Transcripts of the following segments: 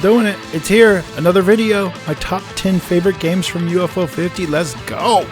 doing it. It's here. Another video. My top 10 favorite games from UFO 50. Let's go.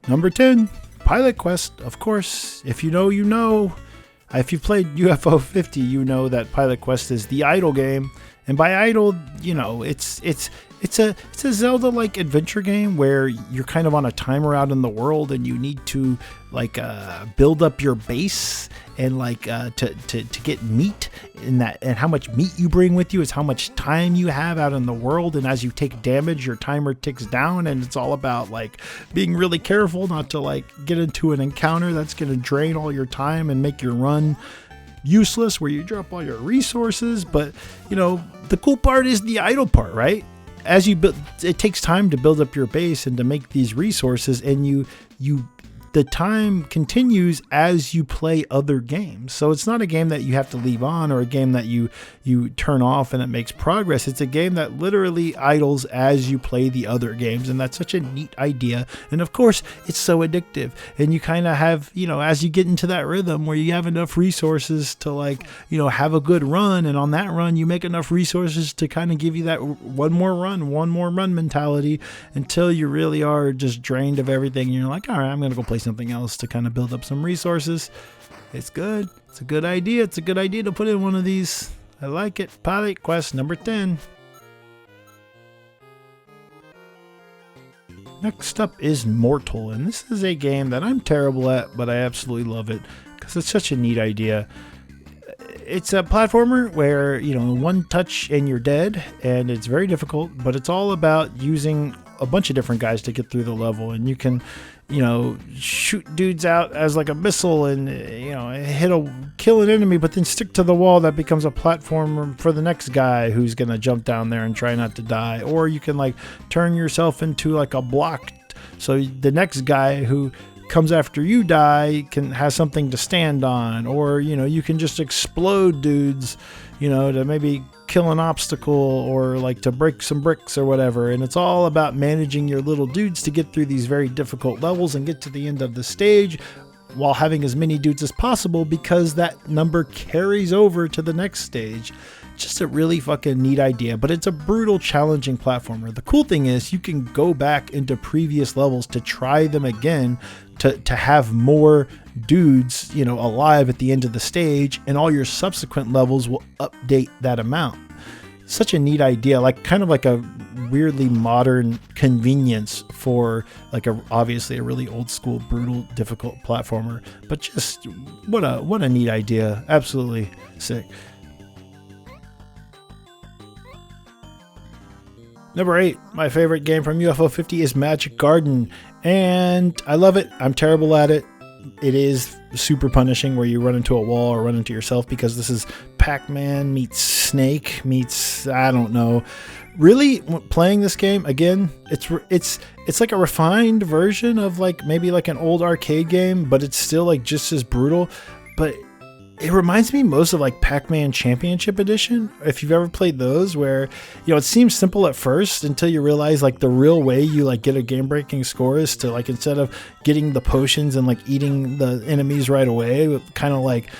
Number 10, Pilot Quest. Of course, if you know, you know. If you've played UFO 50, you know that Pilot Quest is the idle game. And by idle, you know, it's a Zelda-like adventure game where you're kind of on a timer out in the world and you need to like build up your base and like to get meat in that, and how much meat you bring with you is how much time you have out in the world. And as you take damage, your timer ticks down, and it's all about like being really careful not to like get into an encounter that's going to drain all your time and make your run useless, where you drop all your resources. But you know, the cool part is the idle part, right? As you build, it takes time to build up your base and to make these resources, and the time continues as you play other games. So it's not a game that you have to leave on, or a game that you turn off and it makes progress. It's a game that literally idles as you play the other games, and that's such a neat idea. And of course, it's so addictive, and you kind of have, you know, as you get into that rhythm where you have enough resources to like, you know, have a good run, and on that run you make enough resources to kind of give you that one more run mentality, until you really are just drained of everything and you're like, all right, I'm gonna go play something else to kind of build up some resources. It's good. It's a good idea. It's a good idea to put in one of these. I like it. Pilot Quest number 10. Next up is Mortal, and this is a game that I'm terrible at, but I absolutely love it because it's such a neat idea. It's a platformer where, you know, one touch and you're dead, and it's very difficult, but it's all about using a bunch of different guys to get through the level. And you can, you know, shoot dudes out as like a missile and, you know, kill an enemy, but then stick to the wall. That becomes a platform for the next guy who's going to jump down there and try not to die. Or you can like turn yourself into like a block, so the next guy who comes after you has something to stand on. Or, you know, you can just explode dudes, you know, to maybe kill an obstacle, or like to break some bricks or whatever. And it's all about managing your little dudes to get through these very difficult levels and get to the end of the stage while having as many dudes as possible, because that number carries over to the next stage. Just a really fucking neat idea, but it's a brutal, challenging platformer. The cool thing is you can go back into previous levels to try them again, to have more dudes, you know, alive at the end of the stage, and all your subsequent levels will update that amount. Such a neat idea, like kind of like a weirdly modern convenience for like obviously a really old school, brutal, difficult platformer. But just what a neat idea. Absolutely sick. Number 8, my favorite game from UFO 50 is Magic Garden, and I love it. I'm terrible at it. It is super punishing, where you run into a wall or run into yourself, because this is Pac-Man meets Snake meets, I don't know. Really, playing this game again, it's like a refined version of like maybe like an old arcade game, but it's still like just as brutal. But it reminds me most of like Pac-Man Championship Edition, if you've ever played those, where, you know, it seems simple at first until you realize like the real way you like get a game-breaking score is to like, instead of getting the potions and like eating the enemies right away, kind of like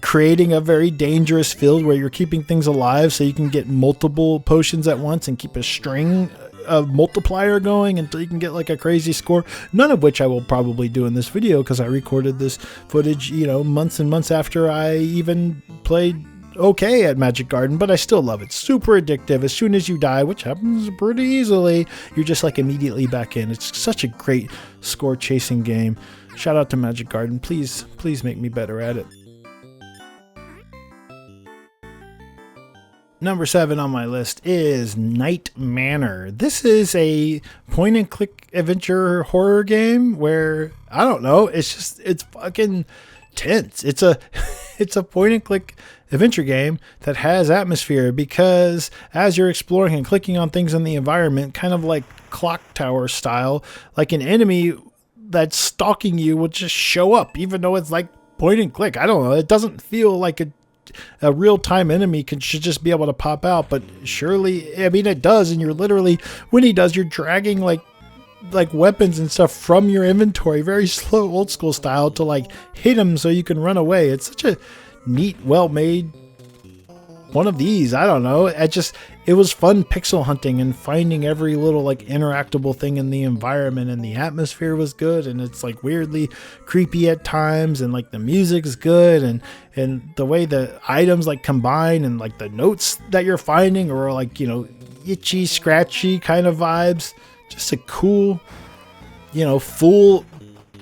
creating a very dangerous field where you're keeping things alive so you can get multiple potions at once and keep a string multiplier going until you can get like a crazy score. None of which I will probably do in this video, because I recorded this footage, you know, months and months after I even played okay at Magic Garden, but I still love it. Super addictive. As soon as you die, which happens pretty easily, you're just like immediately back in. It's such a great score chasing game. Shout out to Magic Garden. Please make me better at it. Number 7 on my list is Night Manor. This is a point and click adventure horror game where, I don't know, it's fucking tense. It's a point and click adventure game that has atmosphere, because as you're exploring and clicking on things in the environment, kind of like Clock Tower style, like an enemy that's stalking you will just show up, even though it's like point and click. I don't know. It doesn't feel like a real-time enemy should just be able to pop out, but surely, I mean, it does, and you're literally, when he does, you're dragging like weapons and stuff from your inventory, very slow, old school style, to like hit him so you can run away. It's such a neat, well-made one of these. I don't know. It was fun pixel hunting and finding every little like interactable thing in the environment, and the atmosphere was good, and it's like weirdly creepy at times, and like the music's good, and the way the items like combine, and like the notes that you're finding are like, you know, itchy, scratchy kind of vibes. Just a cool, you know, full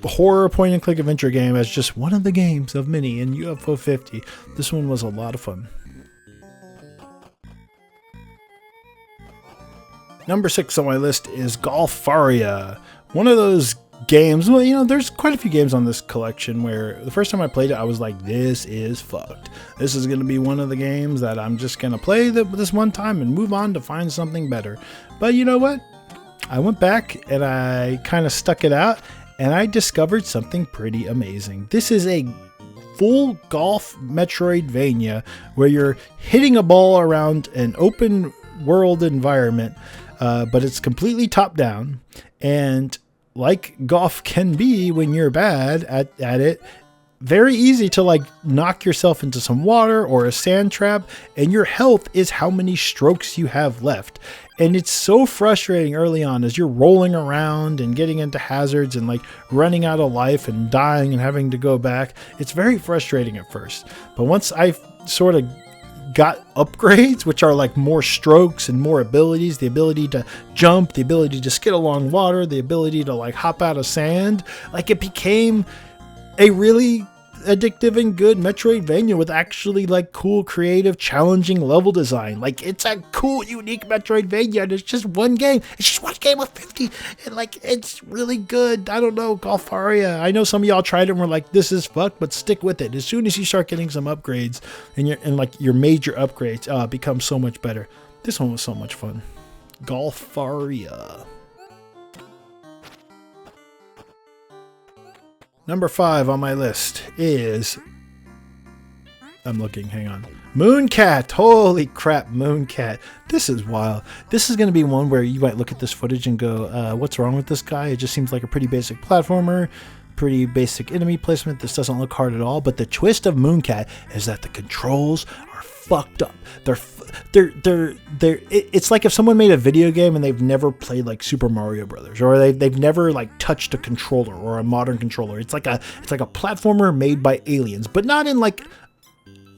horror point and click adventure game as just one of the games of many in UFO 50. This one was a lot of fun. Number 6 on my list is Golfaria. One of those games, well, you know, there's quite a few games on this collection where the first time I played it, I was like, this is fucked. This is going to be one of the games that I'm just going to play this one time and move on to find something better. But you know what? I went back and I kind of stuck it out, and I discovered something pretty amazing. This is a full golf Metroidvania where you're hitting a ball around an open world environment, but it's completely top down, and like golf can be when you're bad at it, very easy to like knock yourself into some water or a sand trap, and your health is how many strokes you have left. And it's so frustrating early on as you're rolling around and getting into hazards and like running out of life and dying and having to go back. It's very frustrating at first, but once I sort of got upgrades, which are like more strokes and more abilities, the ability to jump, the ability to skid along water, the ability to like hop out of sand, like it became a really addictive and good Metroidvania with actually like cool, creative, challenging level design. Like it's a cool, unique Metroidvania, and it's just one game. It's just one game of 50, and like it's really good. I don't know, Golfaria. I know some of y'all tried it and were like, this is fucked, but stick with it. As soon as you start getting some upgrades and like your major upgrades become so much better. This one was so much fun. Golfaria. Number 5 on my list is, I'm looking, hang on, Mooncat. Holy crap, Mooncat. This is wild. This is going to be one where you might look at this footage and go, what's wrong with this guy? It just seems like a pretty basic platformer, pretty basic enemy placement. This doesn't look hard at all. But the twist of Mooncat is that the controls are fucked up. It's like if someone made a video game and they've never played like Super Mario Brothers, or they've never like touched a controller or a modern controller. It's like a platformer made by aliens, but not in like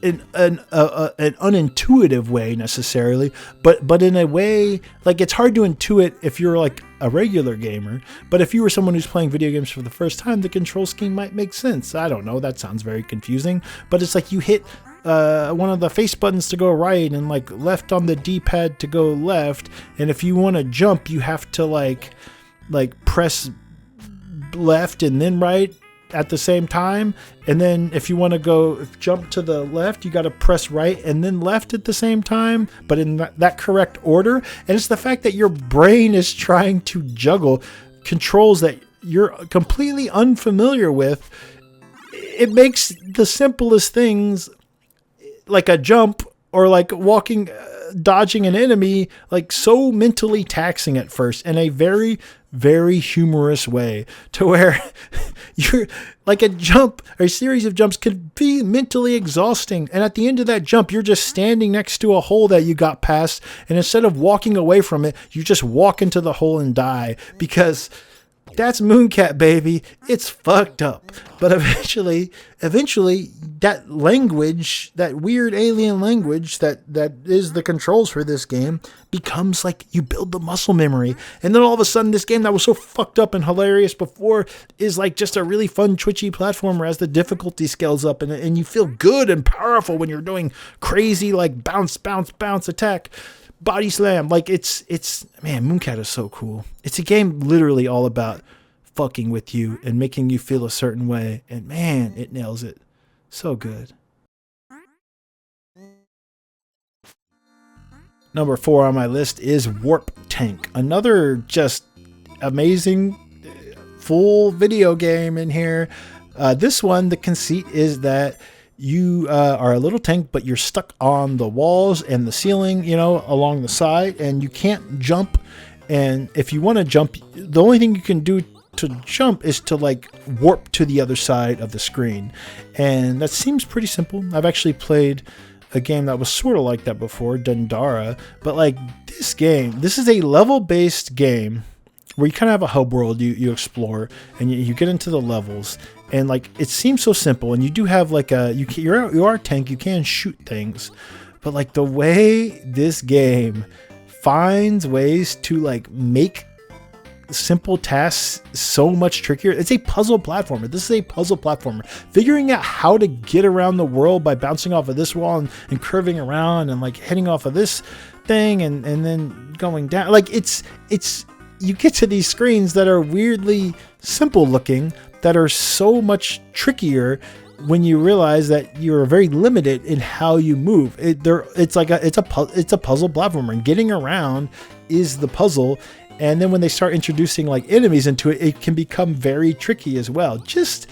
an unintuitive way necessarily, but in a way like it's hard to intuit if you're like a regular gamer. But if you were someone who's playing video games for the first time, the control scheme might make sense. I don't know, that sounds very confusing, but it's like you hit one of the face buttons to go right and like left on the D-pad to go left, and if you want to jump you have to like press left and then right at the same time, and then if you want to go jump to the left you got to press right and then left at the same time, but in that correct order. And it's the fact that your brain is trying to juggle controls that you're completely unfamiliar with. It makes the simplest things like a jump or like walking, dodging an enemy, like so mentally taxing at first, in a very, very humorous way, to where you're like a jump or a series of jumps could be mentally exhausting. And at the end of that jump, you're just standing next to a hole that you got past. And instead of walking away from it, you just walk into the hole and die, because That's Mooncat, baby. It's fucked up. But eventually, that language, that weird alien language that is the controls for this game, becomes like you build the muscle memory. And then all of a sudden, this game that was so fucked up and hilarious before is like just a really fun, twitchy platformer as the difficulty scales up. And you feel good and powerful when you're doing crazy, like bounce, bounce, bounce attack. Body slam. Like it's man, Mooncat is so cool. It's a game literally all about fucking with you and making you feel a certain way. And man, it nails it. So good. Number 4 on my list is Warp Tank. Another just amazing full video game in here. This one, the conceit is that you are a little tank, but you're stuck on the walls and the ceiling, along the side, and you can't jump. And if you want to jump, the only thing you can do to jump is to like warp to the other side of the screen. And that seems pretty simple. I've actually played a game that was sort of like that before, Dundara. But like this is a level-based game where you kind of have a hub world you explore, and you get into the levels, and like it seems so simple, and you do have like you are a tank, you can shoot things, but like the way this game finds ways to like make simple tasks so much trickier. It's a puzzle platformer. This is a puzzle platformer. Figuring out how to get around the world by bouncing off of this wall and curving around and like hitting off of this thing and then going down. Like it's you get to these screens that are weirdly simple looking, that are so much trickier when you realize that you're very limited in how you move. It's a puzzle platformer, and getting around is the puzzle. And then when they start introducing like enemies into it, it can become very tricky as well. Just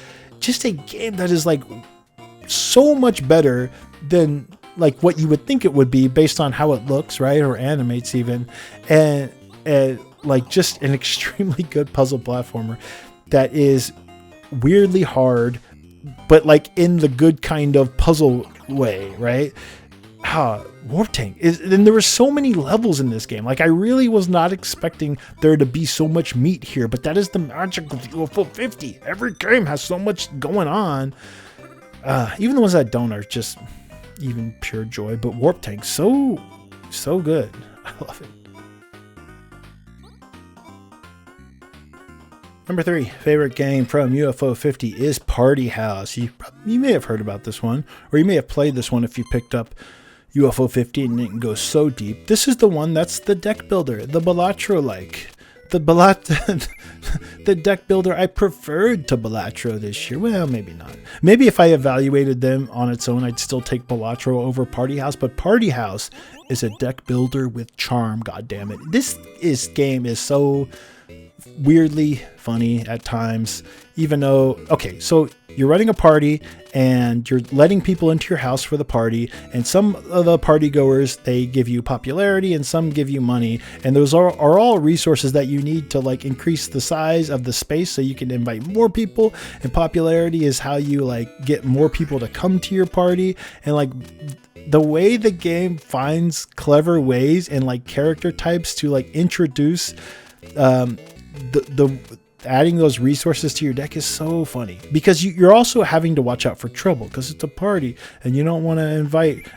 a game that is like so much better than like what you would think it would be based on how it looks, right? Or animates even. And like just an extremely good puzzle platformer that is weirdly hard, but like in the good kind of puzzle way, right? Warp Tank and there were so many levels in this game. Like I really was not expecting there to be so much meat here, but that is the magic of UFO 50. Every game has so much going on. Even the ones that don't are just even pure joy, but Warp Tank, so good. I love it. Number 3 favorite game from UFO 50 is Party House. You may have heard about this one, or you may have played this one if you picked up UFO 50 and didn't go so deep. This is the one that's the deck builder, the Balatro-like. The deck builder I preferred to Balatro this year. Well, maybe not. Maybe if I evaluated them on its own, I'd still take Balatro over Party House. But Party House is a deck builder with charm, goddammit. This game is so weirdly funny at times, even though, okay, so you're running a party and you're letting people into your house for the party, and some of the party goers, they give you popularity and some give you money, and those are all resources that you need to like increase the size of the space so you can invite more people, and popularity is how you like get more people to come to your party. And like the way the game finds clever ways and like character types to like introduce the adding those resources to your deck is so funny, because you're also having to watch out for trouble, because it's a party and you don't want to invite,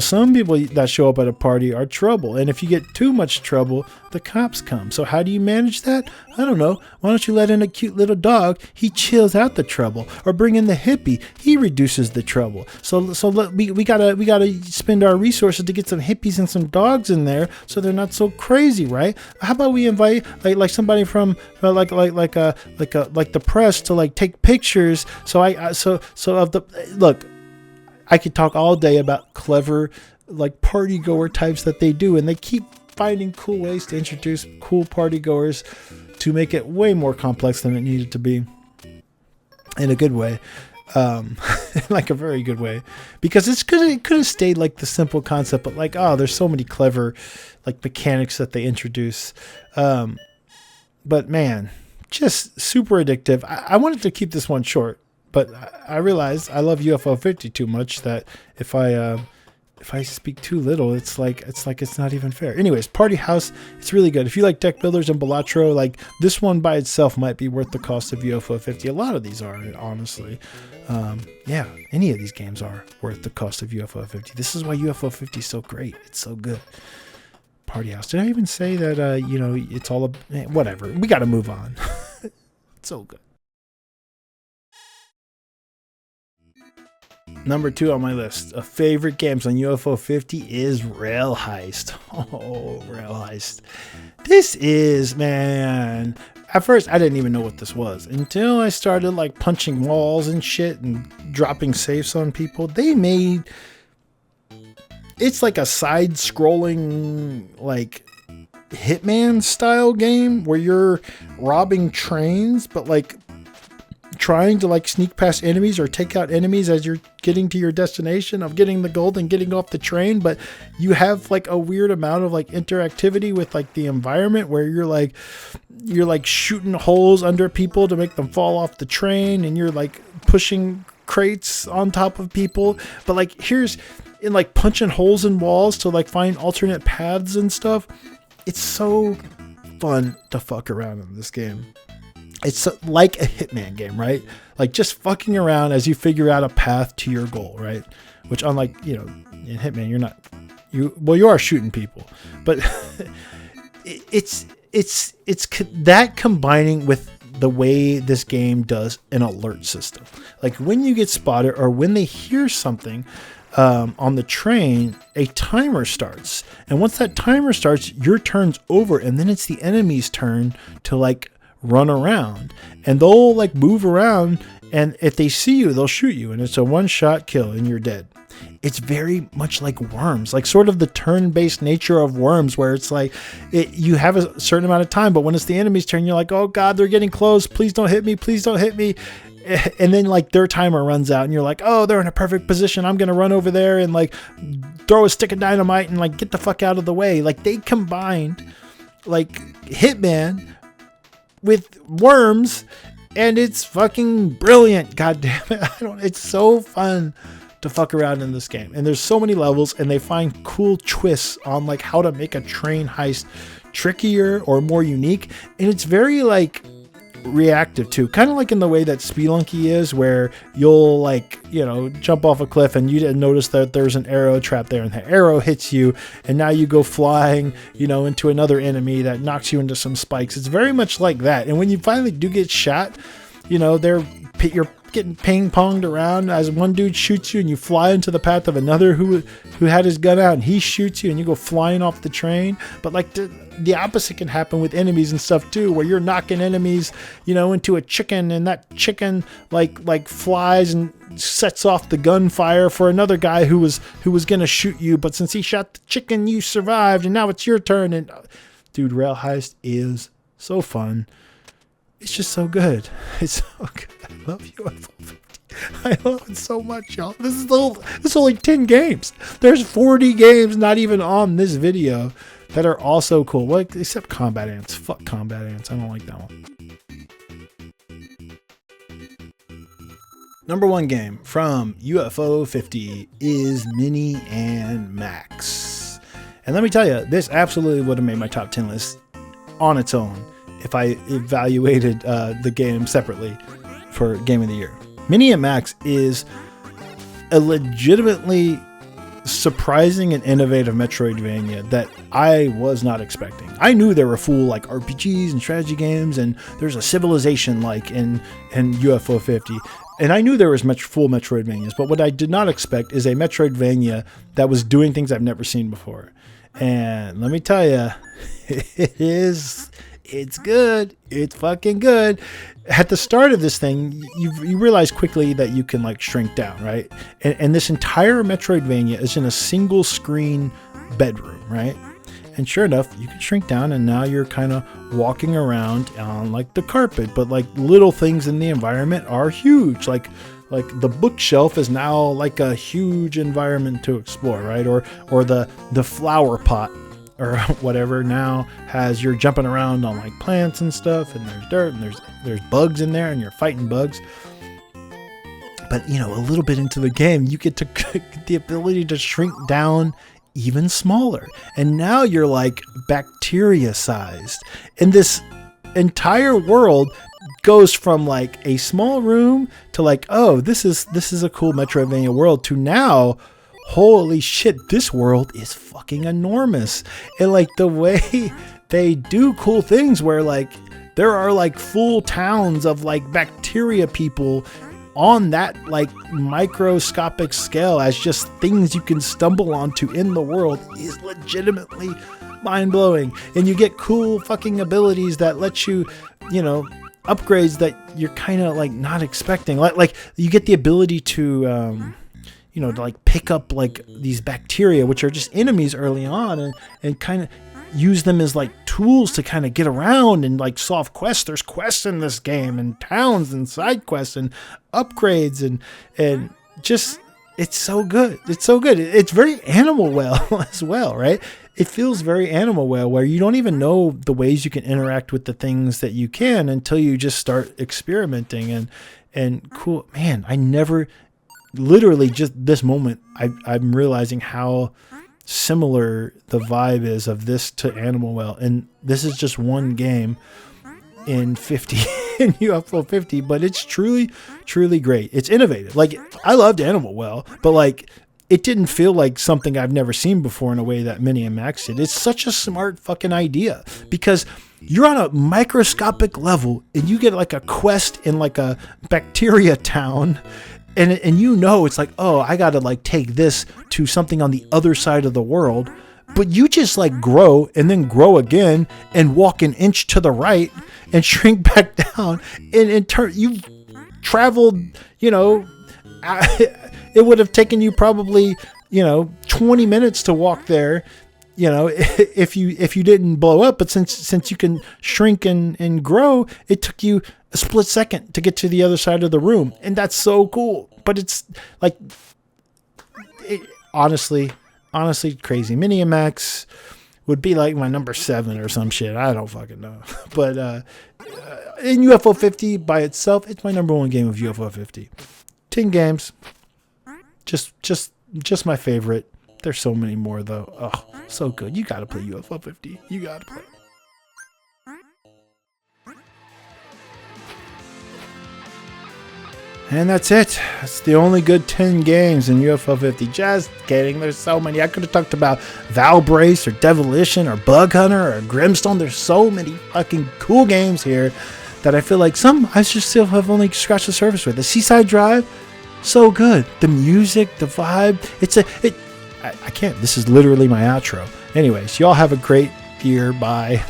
some people that show up at a party are trouble, and if you get too much trouble, the cops come. So how do you manage that? I don't know. Why don't you let in a cute little dog? He chills out the trouble. Or bring in the hippie. He reduces the trouble. So we gotta spend our resources to get some hippies and some dogs in there so they're not so crazy, right? How about we invite like somebody from like the press to like take pictures. Look, I could talk all day about clever like party goer types that they do, and they keep finding cool ways to introduce cool party goers to make it way more complex than it needed to be, in a good way, like a very good way, because it could have stayed like the simple concept, but like, there's so many clever like mechanics that they introduce, but man, just super addictive. I wanted to keep this one short, but I realized I love UFO 50 too much that if if I speak too little, it's like it's not even fair. Anyways, Party House, it's really good. If you like deck builders and Balatro, like this one by itself might be worth the cost of UFO 50. A lot of these are, honestly. Yeah, any of these games are worth the cost of UFO 50. This is why UFO 50 is so great. It's so good. Party House. Did I even say that? It's all whatever. We got to move on. It's so good. Number 2 on my list of favorite games on UFO 50 is Rail Heist. Oh, Rail Heist. This is, man. At first, I didn't even know what this was until I started like punching walls and shit and dropping safes on people. It's like a side-scrolling, like Hitman style game where you're robbing trains, but like trying to like sneak past enemies or take out enemies as you're getting to your destination of getting the gold and getting off the train. But you have like a weird amount of like interactivity with like the environment where you're like shooting holes under people to make them fall off the train, and you're like pushing crates on top of people. But like in like punching holes in walls to like find alternate paths and stuff. It's so fun to fuck around in this game. It's like a Hitman game, right? Like just fucking around as you figure out a path to your goal, right? Which unlike, in Hitman, you are shooting people, but it's that combining with the way this game does an alert system. Like when you get spotted or when they hear something on the train, a timer starts. And once that timer starts, your turn's over. And then it's the enemy's turn to like run around. And they'll like move around. And if they see you, they'll shoot you. And it's a one-shot kill and you're dead. It's very much like Worms, like sort of the turn-based nature of Worms, where it's like you have a certain amount of time, but when it's the enemy's turn, you're like, oh God, they're getting close. Please don't hit me. Please don't hit me. And then like their timer runs out and you're like, oh, they're in a perfect position. I'm going to run over there and like throw a stick of dynamite and like get the fuck out of the way. Like they combined like Hitman with Worms, and it's fucking brilliant. God damn it. It's so fun to fuck around in this game. And there's so many levels, and they find cool twists on like how to make a train heist trickier or more unique. And it's very like reactive too, kind of like in the way that Spelunky is, where you'll like jump off a cliff and you didn't notice that there's an arrow trap there, and the arrow hits you, and now you go flying into another enemy that knocks you into some spikes. It's very much like that. And when you finally do get shot, you're getting ping-ponged around as one dude shoots you, and you fly into the path of another who had his gun out, and he shoots you, and you go flying off the train. But like the opposite can happen with enemies and stuff too, where you're knocking enemies into a chicken, and that chicken like flies and sets off the gunfire for another guy who was gonna shoot you, but since he shot the chicken, you survived, and now it's your turn. And dude, Rail Heist is so fun. It's just so good. It's so good. I love UFO 50. I love it so much, y'all. This is only 10 games. There's 40 games not even on this video that are also cool. Well, except Combat Ants. Fuck Combat Ants. I don't like that one. Number 1 game from UFO 50 is Mini and Max. And let me tell you, this absolutely would have made my top 10 list on its own if I evaluated the game separately for Game of the Year. Mini and Max is a legitimately surprising and innovative Metroidvania that I was not expecting. I knew there were full like RPGs and strategy games, and there's a Civilization like in UFO 50, and I knew there was full Metroidvanias, but what I did not expect is a Metroidvania that was doing things I've never seen before. And let me tell you, it's good. It's fucking good. At the start of this thing, you realize quickly that you can like shrink down, right? And this entire Metroidvania is in a single screen bedroom, right? And sure enough, you can shrink down, and now you're kind of walking around on like the carpet, but like little things in the environment are huge. Like the bookshelf is now like a huge environment to explore, right? Or the flower pot or whatever now you're jumping around on like plants and stuff, and there's dirt, and there's bugs in there, and you're fighting bugs. but a little bit into the game, you get to the ability to shrink down even smaller. And now you're like bacteria sized. And this entire world goes from like a small room to like, oh, this is a cool Metroidvania world, to now, holy shit, this world is fucking enormous. And like the way they do cool things where like there are like full towns of like bacteria people on that like microscopic scale as just things you can stumble onto in the world is legitimately mind-blowing. And you get cool fucking abilities that let you, upgrades that you're kind of like not expecting. Like you get the ability to to like pick up like these bacteria, which are just enemies early on, and kind of use them as like tools to kind of get around and like solve quests. There's quests in this game, and towns and side quests and upgrades, and just it's so good. It's so good. It's very Animal Well as well, right? It feels very Animal Well, where you don't even know the ways you can interact with the things that you can until you just start experimenting. And cool, man, I never, literally just this moment, I'm realizing how similar the vibe is of this to Animal Well. And this is just one game in 50 in UFO 50, but it's truly great. It's innovative. Like, I loved Animal Well, but like it didn't feel like something I've never seen before in a way that Mini and Max did. It's such a smart fucking idea, because you're on a microscopic level and you get like a quest in like a bacteria town, and it's like, oh, I gotta like take this to something on the other side of the world. But you just like grow and then grow again and walk an inch to the right and shrink back down. And in turn, you've traveled, it would have taken you probably, 20 minutes to walk there, if you didn't blow up. But since you can shrink and grow, it took you a split second to get to the other side of the room. And that's so cool. But it's like, honestly crazy. Mini and Max would be like my number 7 or some shit. I don't fucking know. But in UFO 50 by itself, it's my number 1 game of UFO 50. 10 games. Just my favorite. There's so many more though. Oh, so good. You gotta play UFO 50. You gotta play. And that's it. That's the only good 10 games in UFO 50. Just kidding. There's so many. I could have talked about Valbrace or Devilition or Bug Hunter or Grimstone. There's so many fucking cool games here that I feel like some I just still have only scratched the surface with. The Seaside Drive, so good. The music, the vibe. I can't. This is literally my outro. Anyways, y'all have a great year. Bye.